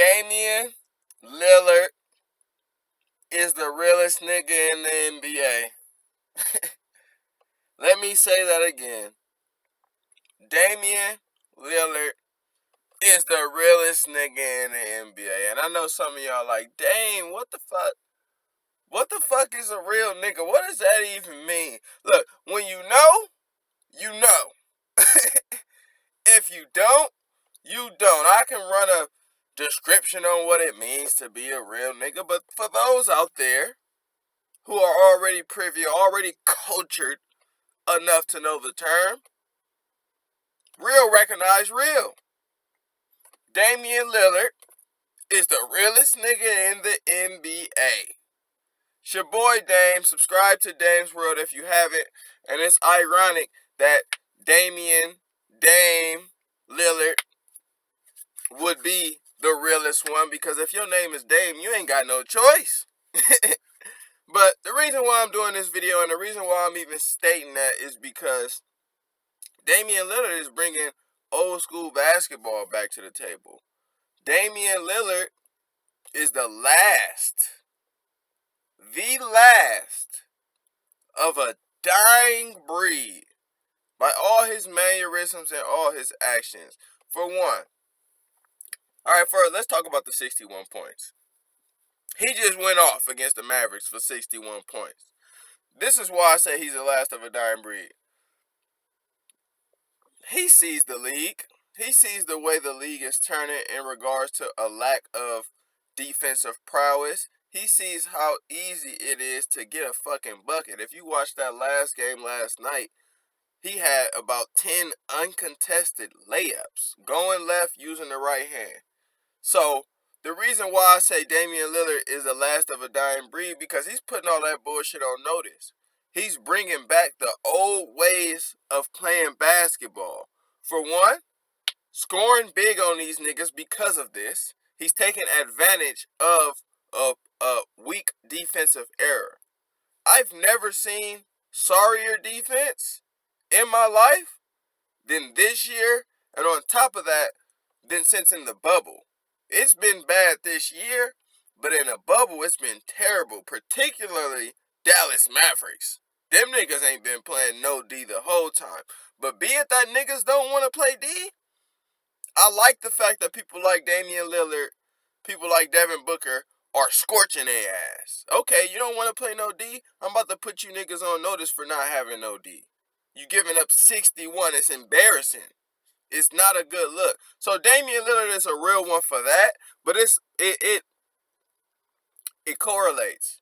Damian Lillard is the realest nigga in the NBA. Let me say that again. Damian Lillard is the realest nigga in the NBA. And I know some of y'all like, dang, what the fuck? What the fuck is a real nigga? What does that even mean? Look, when you know, you know. If you don't, you don't. I can run a description on what it means to be a real nigga, but for those out there who are already privy, already cultured enough to know the term, real recognize real. Damian Lillard is the realest nigga in the NBA. It's your boy Dame. Subscribe to Dame's World if you haven't. And it's ironic that Dame Lillard would be the realest one, because if your name is Dame, you ain't got no choice. But the reason why I'm doing this video and the reason why I'm even stating that is because Damian Lillard is bringing old school basketball back to the table. Damian Lillard is the last of a dying breed by all his mannerisms and all his actions. For one, let's talk about the 61 points. He just went off against the Mavericks for 61 points. This is why I say he's the last of a dying breed. He sees the league. He sees the way the league is turning in regards to a lack of defensive prowess. He sees how easy it is to get a fucking bucket. If you watched that last game last night, he had about 10 uncontested layups, going left, using the right hand. So, the reason why I say Damian Lillard is the last of a dying breed, because he's putting all that bullshit on notice. He's bringing back the old ways of playing basketball. For one, scoring big on these niggas because of this. He's taking advantage of a weak defensive error. I've never seen sorrier defense in my life than this year, and on top of that, than since in the bubble. It's been bad this year, but in a bubble, it's been terrible, particularly Dallas Mavericks. Them niggas ain't been playing no D the whole time. But be it that niggas don't want to play D, I like the fact that people like Damian Lillard, people like Devin Booker, are scorching their ass. Okay, you don't want to play no D? I'm about to put you niggas on notice for not having no D. You giving up 61. It's embarrassing. It's not a good look. So Damian Lillard is a real one for that, but it correlates.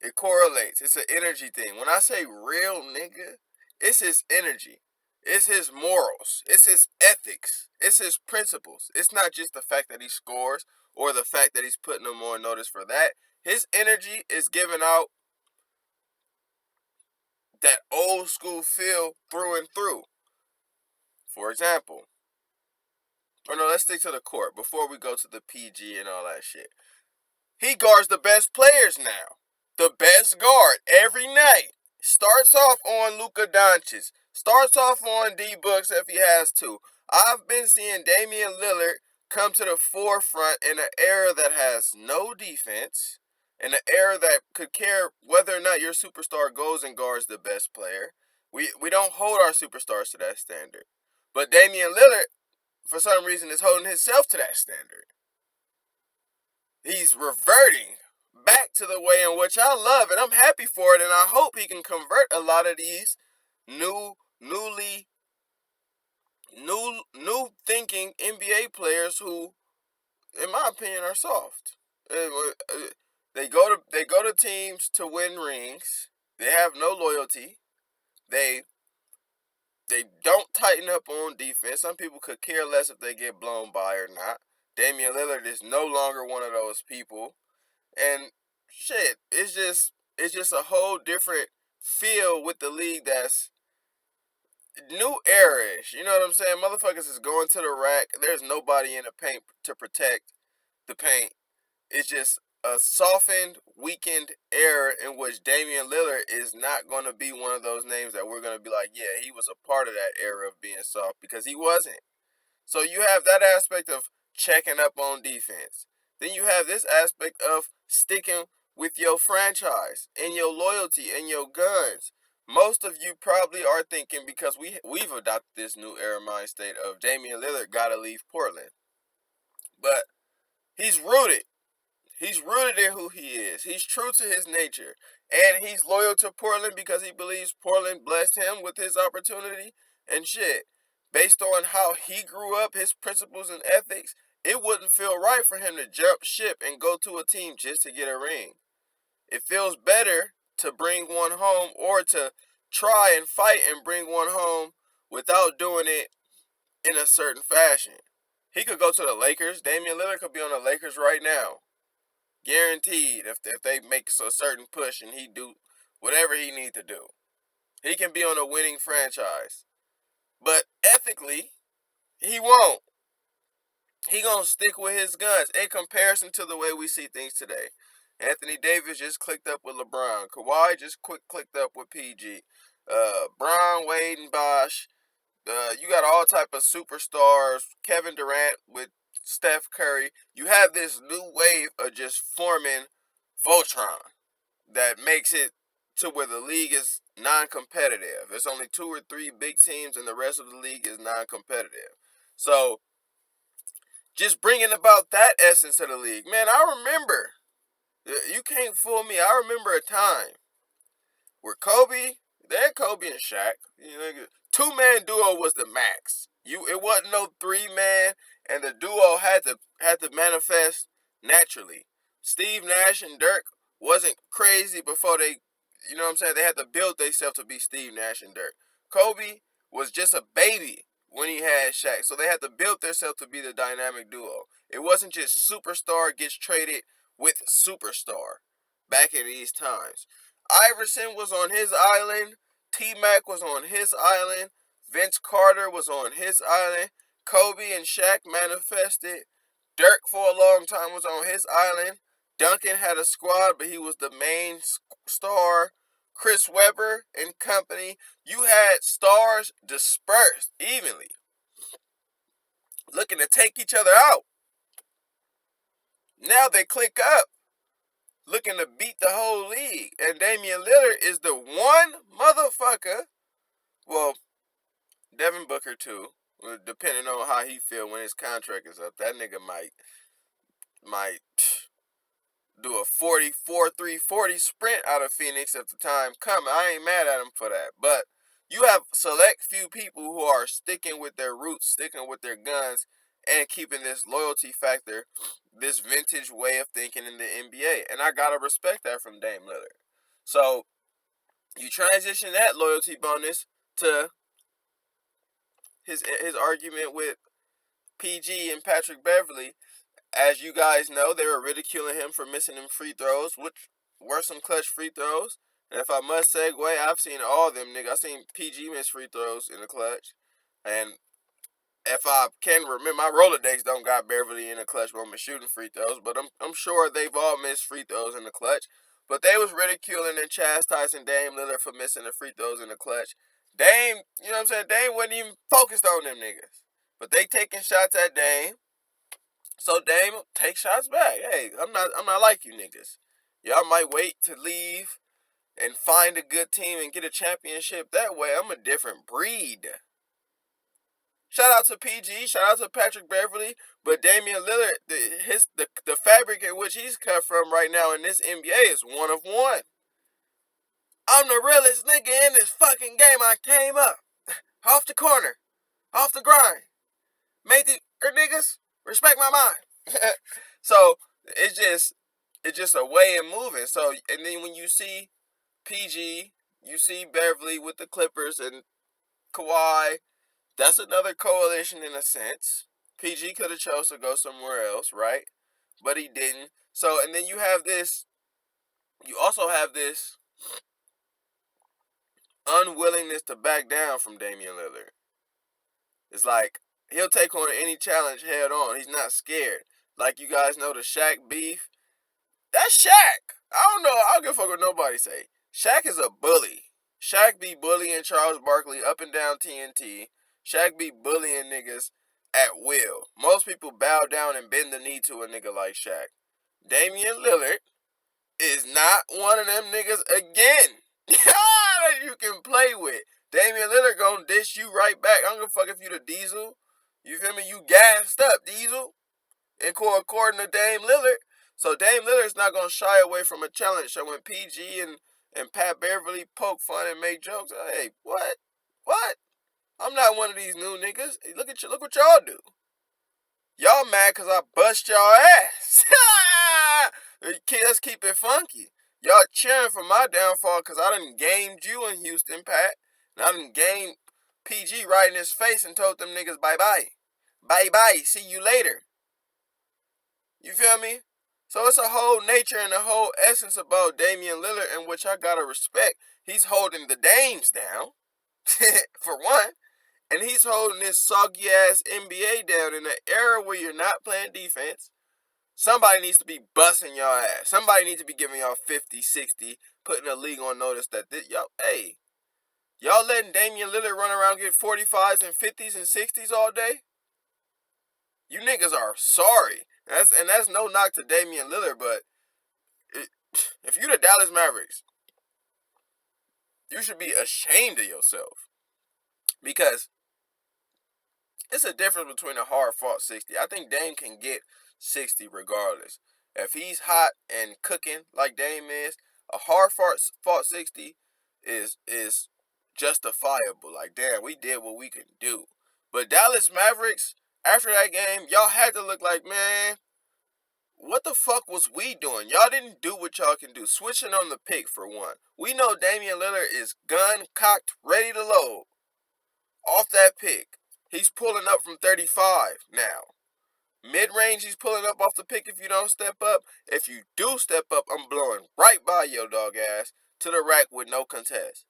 It correlates. It's an energy thing. When I say real nigga, it's his energy. It's his morals. It's his ethics. It's his principles. It's not just the fact that he scores or the fact that he's putting them on notice for that. His energy is giving out that old school feel through and through. For example, let's stick to the court before we go to the PG and all that shit. He guards the best players now. The best guard every night. Starts off on Luka Doncic. Starts off on D-Books if he has to. I've been seeing Damian Lillard come to the forefront in an era that has no defense, in an era that could care whether or not your superstar goes and guards the best player. We don't hold our superstars to that standard. But Damian Lillard, for some reason, is holding himself to that standard. He's reverting back to the way in which I love, and I'm happy for it, and I hope he can convert a lot of these new thinking NBA players who, in my opinion, are soft. They go to teams to win rings. They have no loyalty. They don't tighten up on defense. Some people could care less if they get blown by or not. Damian Lillard is no longer one of those people. And shit, it's just a whole different feel with the league that's new era-ish. You know what I'm saying? Motherfuckers is going to the rack. There's nobody in the paint to protect the paint. It's just a softened, weakened era in which Damian Lillard is not going to be one of those names that we're going to be like, yeah, he was a part of that era of being soft, because he wasn't. So you have that aspect of checking up on defense. Then you have this aspect of sticking with your franchise and your loyalty and your guns. Most of you probably are thinking, because we've adopted this new era mind state of Damian Lillard gotta leave Portland. But he's rooted. He's rooted in who he is. He's true to his nature. And he's loyal to Portland because he believes Portland blessed him with his opportunity and shit. Based on how he grew up, his principles and ethics, it wouldn't feel right for him to jump ship and go to a team just to get a ring. It feels better to bring one home, or to try and fight and bring one home without doing it in a certain fashion. He could go to the Lakers. Damian Lillard could be on the Lakers right now. Guaranteed, if they make a certain push and he do whatever he need to do. He can be on a winning franchise. But ethically, he won't. He gonna stick with his guns in comparison to the way we see things today. Anthony Davis just clicked up with LeBron. Kawhi just clicked up with PG. Bron, Wade, and Bosh. You got all type of superstars. Kevin Durant with Steph Curry. You have this new wave of just forming Voltron that makes it to where the league is non-competitive. There's only 2 or 3 big teams, and the rest of the league is non-competitive. So, just bringing about that essence to the league. Man, I remember. You can't fool me. I remember a time where they had Kobe and Shaq. You know, 2-man duo was the max. It wasn't no 3-man, and the duo had to manifest naturally. Steve Nash and Dirk wasn't crazy before they, you know what I'm saying, they had to build themselves to be Steve Nash and Dirk. Kobe was just a baby when he had Shaq, so they had to build themselves to be the dynamic duo. It wasn't just superstar gets traded with superstar back in these times. Iverson was on his island. T-Mac was on his island. Vince Carter was on his island. Kobe and Shaq manifested. Dirk for a long time was on his island. Duncan had a squad, but he was the main star. Chris Webber and company. You had stars dispersed evenly, looking to take each other out. Now they click up, looking to beat the whole league. And Damian Lillard is the one motherfucker. Well, Devin Booker too, depending on how he feel when his contract is up. That nigga might do a 40 sprint out of Phoenix if the time comes. I ain't mad at him for that. But you have select few people who are sticking with their roots, sticking with their guns, and keeping this loyalty factor, this vintage way of thinking in the NBA. And I gotta respect that from Dame Lillard. So you transition that loyalty bonus to his argument with PG and Patrick Beverly. As you guys know, they were ridiculing him for missing them free throws, which were some clutch free throws. And if I must segue, I've seen all of them, nigga. I've seen PG miss free throws in the clutch. And if I can remember, my Rolodex don't got Beverly in the clutch moment shooting free throws, but I'm sure they've all missed free throws in the clutch. But they was ridiculing and chastising Dame Lillard for missing the free throws in the clutch. Dame, you know what I'm saying? Dame wasn't even focused on them niggas. But they taking shots at Dame. So Dame take shots back. Hey, I'm not like you niggas. Y'all might wait to leave and find a good team and get a championship that way. I'm a different breed. Shout out to PG, shout out to Patrick Beverly, but Damian Lillard, the fabric in which he's cut from right now in this NBA is one of one. I'm the realest nigga in this fucking game. I came up off the corner, off the grind. Made the niggas respect my mind. So it's just a way of moving. So, and then when you see PG, you see Beverly with the Clippers and Kawhi. That's another coalition in a sense. PG could have chose to go somewhere else, right? But he didn't. So, and then you also have this unwillingness to back down from Damian Lillard. It's like, he'll take on any challenge head on. He's not scared. Like you guys know the Shaq beef. That's Shaq. I don't give a fuck what nobody say. Shaq is a bully. Shaq be bullying Charles Barkley up and down TNT. Shaq be bullying niggas at will. Most people bow down and bend the knee to a nigga like Shaq. Damian Lillard is not one of them niggas again that you can play with. Damian Lillard gonna dish you right back. I don't give a fuck if you the Diesel. You feel me? You gassed up, Diesel. According to Dame Lillard. So Dame Lillard's not gonna shy away from a challenge. So when PG and Pat Beverly poke fun and make jokes, hey, what? What? I'm not one of these new niggas. Look what y'all do. Y'all mad cause I bust y'all ass. Let's keep it funky. Y'all cheering for my downfall cause I done gamed you in Houston, Pat. And I done gamed PG right in his face and told them niggas bye-bye. Bye-bye. See you later. You feel me? So it's a whole nature and a whole essence about Damian Lillard in which I gotta respect. He's holding the Dames down, for one. And he's holding this soggy ass NBA down in an era where you're not playing defense. Somebody needs to be busting y'all ass. Somebody needs to be giving y'all 50, 60, putting the league on notice that y'all letting Damian Lillard run around get 45s and 50s and 60s all day? You niggas are sorry. That's no knock to Damian Lillard, but if you the Dallas Mavericks, you should be ashamed of yourself. Because it's a difference between a hard-fought 60. I think Dame can get 60 regardless. If he's hot and cooking like Dame is, a hard-fought 60 is justifiable. Like, damn, we did what we could do. But Dallas Mavericks, after that game, y'all had to look like, man, what the fuck was we doing? Y'all didn't do what y'all can do. Switching on the pick for one. We know Damian Lillard is gun cocked, ready to load. Off that pick. He's pulling up from 35 now. Mid-range, he's pulling up off the pick if you don't step up. If you do step up, I'm blowing right by your dog ass to the rack with no contest.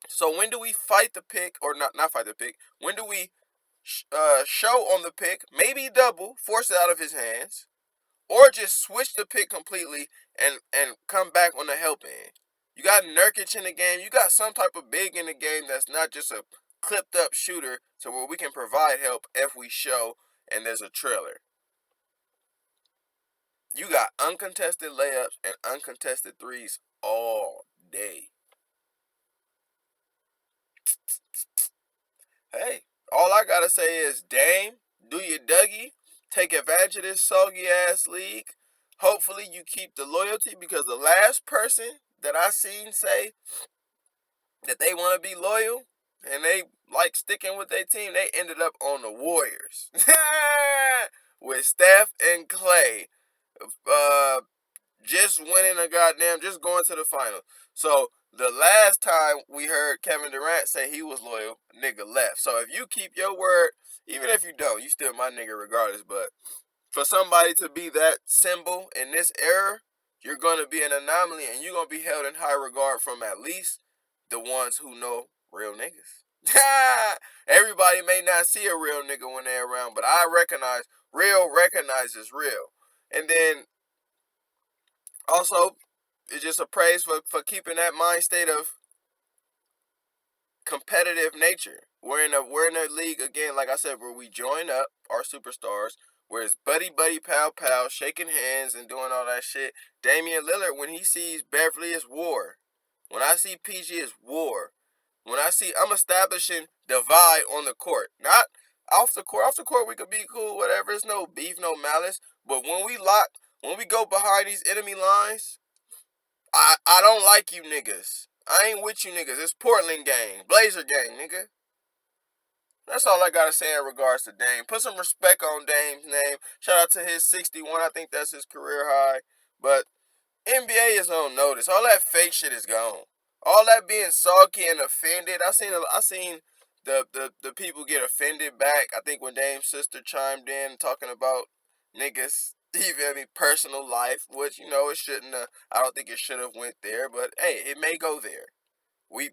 So when do we fight the pick, or not fight the pick, when do we show on the pick, maybe double, force it out of his hands, or just switch the pick completely and come back on the help end? You got Nurkic in the game. You got some type of big in the game that's not just a clipped up shooter to where we can provide help if we show and there's a trailer. You got uncontested layups and uncontested threes all day. Hey, all I gotta say is, Dame, do your Dougie. Take advantage of this soggy ass league. Hopefully you keep the loyalty, because the last person that I seen say that they want to be loyal and they like sticking with their team, they ended up on the Warriors with Steph and Clay, just winning just going to the final. So the last time we heard Kevin Durant say he was loyal, nigga left. So if you keep your word, even if you don't, you still my nigga regardless. But for somebody to be that symbol in this era, you're going to be an anomaly, and you're going to be held in high regard from at least the ones who know real niggas. Everybody may not see a real nigga when they're around, but I recognizes real. And then also, it's just a praise for keeping that mind state of competitive nature. We're in a league again, like I said, where we join up our superstars, where it's buddy, pal, shaking hands and doing all that shit. Damian Lillard, when he sees Beverly, is war. When I see PG, is war. I'm establishing divide on the court, not off the court. Off the court, we could be cool, whatever. There's no beef, no malice. But when we go behind these enemy lines, I don't like you niggas. I ain't with you niggas. It's Portland gang, Blazer gang, nigga. That's all I gotta say in regards to Dame. Put some respect on Dame's name. Shout out to his 61. I think that's his career high. But NBA is on notice. All that fake shit is gone. All that being sulky and offended. I seen the people get offended back. I think when Dame's sister chimed in talking about niggas, you feel me, personal life, which it shouldn't have. I don't think it should have went there, but hey, it may go there. We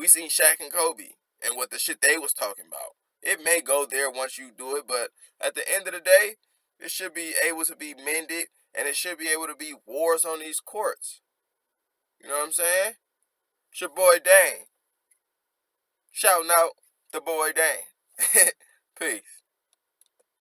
seen Shaq and Kobe and what the shit they was talking about. It may go there once you do it, but at the end of the day, it should be able to be mended, and it should be able to be wars on these courts. You know what I'm saying? It's your boy Dane. Shouting out the boy Dane. Peace.